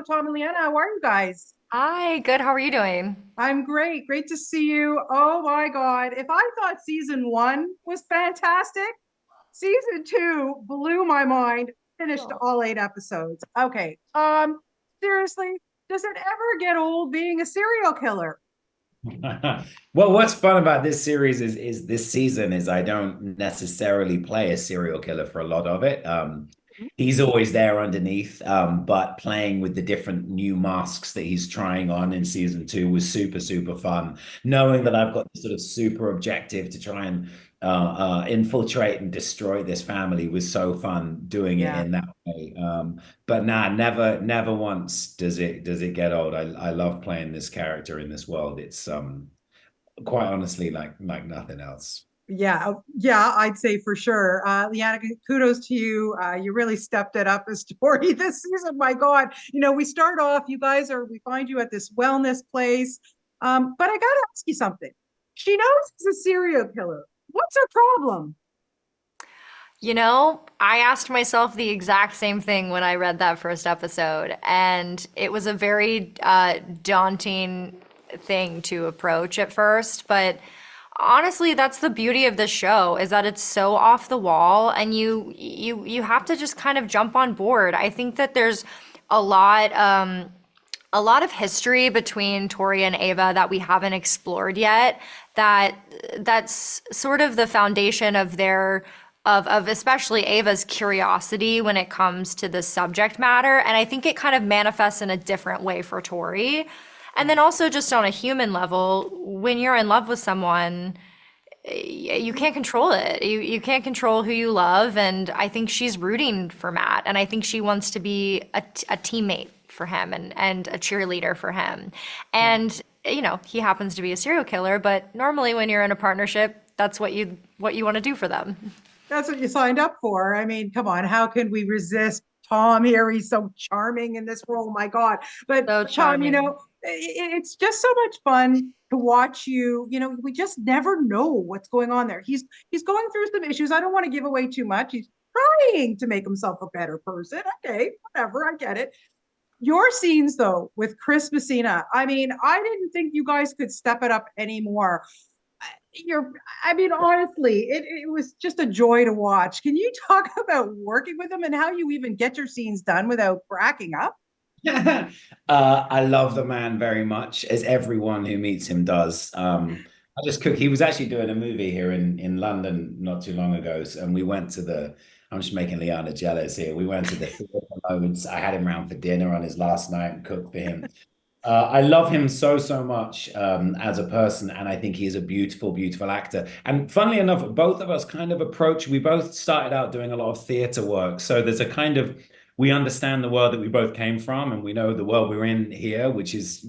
Tom and Liana, how are you guys? Hi, good. How are you doing? I'm great. Great to see you. Oh my God. If I thought season one was fantastic, season two blew my mind. Finished Oh. all 8 episodes. Okay. Seriously, does it ever get old being a serial killer? Well, what's fun about this series is this season is I don't necessarily play a serial killer for a lot of it. He's always there underneath, but playing with the different new masks that he's trying on in season two was super, super fun. Knowing that I've got this sort of super objective to try and infiltrate and destroy this family was so fun doing it Yeah. in that way. But nah, never once does it get old. I love playing this character in this world. It's quite honestly like nothing else. Yeah, I'd say for sure. Liana, kudos to you. You really stepped it up a story this season. My God, we start off. We find you at this wellness place. But I got to ask you something. She knows he's a serial killer. What's her problem? I asked myself the exact same thing when I read that first episode, and it was a very daunting thing to approach at first, but honestly, that's the beauty of this show is that it's so off the wall and you have to just kind of jump on board. I think that there's a lot a lot of history between Tori and Ava that we haven't explored yet. That's sort of the foundation of their of especially Ava's curiosity when it comes to the subject matter. And I think it kind of manifests in a different way for Tori. And then also just on a human level, when you're in love with someone, you can't control it. You can't control who you love, and I think she's rooting for Matt, and I think she wants to be a teammate for him and a cheerleader for him. Yeah. And he happens to be a serial killer, but normally when you're in a partnership, that's what you want to do for them. That's what you signed up for. I mean, come on, how can we resist Tom here? He's so charming in this role. My God. But So Tom, charming. it's just so much fun to watch you. We just never know what's going on there. He's going through some issues. I don't want to give away too much. He's trying to make himself a better person. Okay, whatever, I get it. Your scenes though with Chris Messina, I mean, I didn't think you guys could step it up anymore. You're I mean, honestly, it was just a joy to watch. Can you talk about working with them and how you even get your scenes done without cracking up? I love the man very much, as everyone who meets him does. I just cook. He was actually doing a movie here in London not too long ago, and we went to the. I'm just making Liana jealous here. We went to the theater loads. I had him round for dinner on his last night and cooked for him. I love him so much as a person, and I think he's a beautiful, beautiful actor. And funnily enough, both of us kind of approach. We both started out doing a lot of theater work, so there's a kind of we understand the world that we both came from, and we know the world we're in here, which is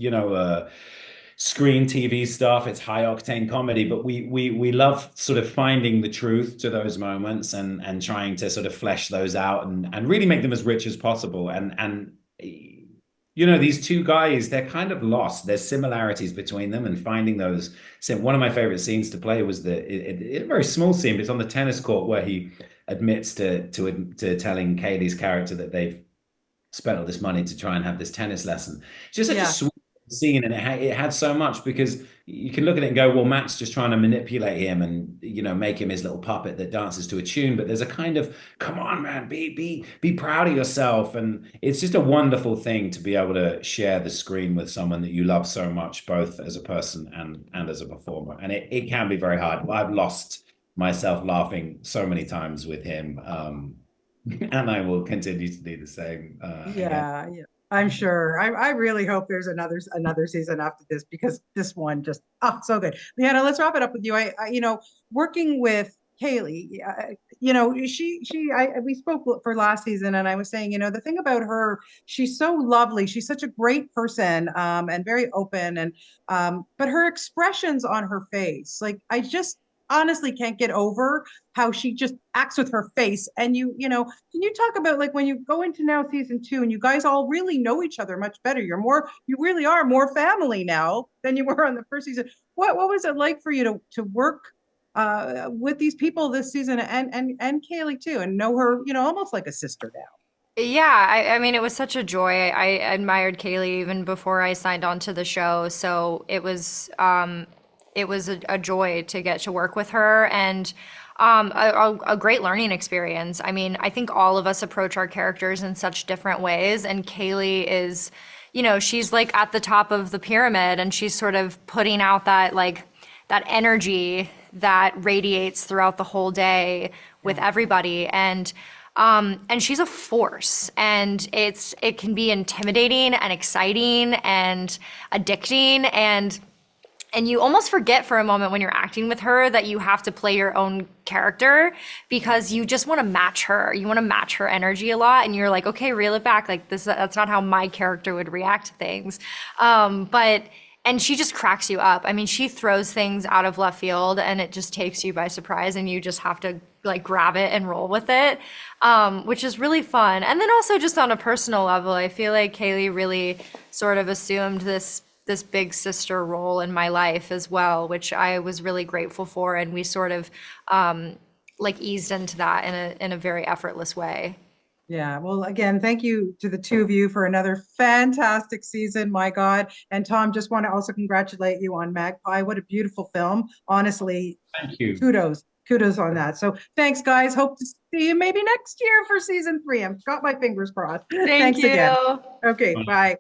screen TV stuff. It's high octane comedy, but we love sort of finding the truth to those moments and trying to sort of flesh those out and really make them as rich as possible. And these two guys, they're kind of lost. There's similarities between them, and finding those. So one of my favorite scenes to play was a very small scene, but it's on the tennis court where he admits to telling Kaylee's character that they've spent all this money to try and have this tennis lesson. It's just such a Yeah. sweet scene, and it had so much because you can look at it and go, well, Matt's just trying to manipulate him and make him his little puppet that dances to a tune. But there's a kind of, come on, man, be proud of yourself, and it's just a wonderful thing to be able to share the screen with someone that you love so much, both as a person and as a performer. And it can be very hard. I've lost myself laughing so many times with him. And I will continue to do the same again. Yeah. I'm sure. I really hope there's another season after this because this one just so good. Leanna, let's wrap it up with you. Working with Kaylee, we spoke for last season, and I was saying, the thing about her, she's so lovely. She's such a great person, and very open, and but her expressions on her face, like I just honestly can't get over how she just acts with her face. And can you talk about like when you go into now season two and you guys all really know each other much better? You really are more family now than you were on the first season. What was it like for you to work with these people this season and Kaylee too, and know her, almost like a sister now? Yeah, I mean, it was such a joy. I admired Kaylee even before I signed on to the show, so it was a joy to get to work with her and a great learning experience. I mean, I think all of us approach our characters in such different ways, and Kaylee is, she's like at the top of the pyramid, and she's sort of putting out that energy that radiates throughout the whole day with Yeah. everybody, and she's a force, and it can be intimidating and exciting and addicting, and you almost forget for a moment when you're acting with her that you have to play your own character because you just want to match her. You want to match her energy a lot, and you're like, okay, reel it back. Like this, that's not how my character would react to things. But and she just cracks you up. I mean, she throws things out of left field, and it just takes you by surprise, and you just have to like grab it and roll with it, which is really fun. And then also just on a personal level, I feel like Kaylee really sort of assumed this big sister role in my life as well, which I was really grateful for. And we sort of like eased into that in a very effortless way. Yeah. Well, again, thank you to the two of you for another fantastic season. My God. And Tom, just want to also congratulate you on Magpie. What a beautiful film. Honestly, Thank you. kudos. Kudos on that. So thanks, guys. Hope to see you maybe next year for season 3. I've got my fingers crossed. Thank Thanks again. you. Okay. Bye.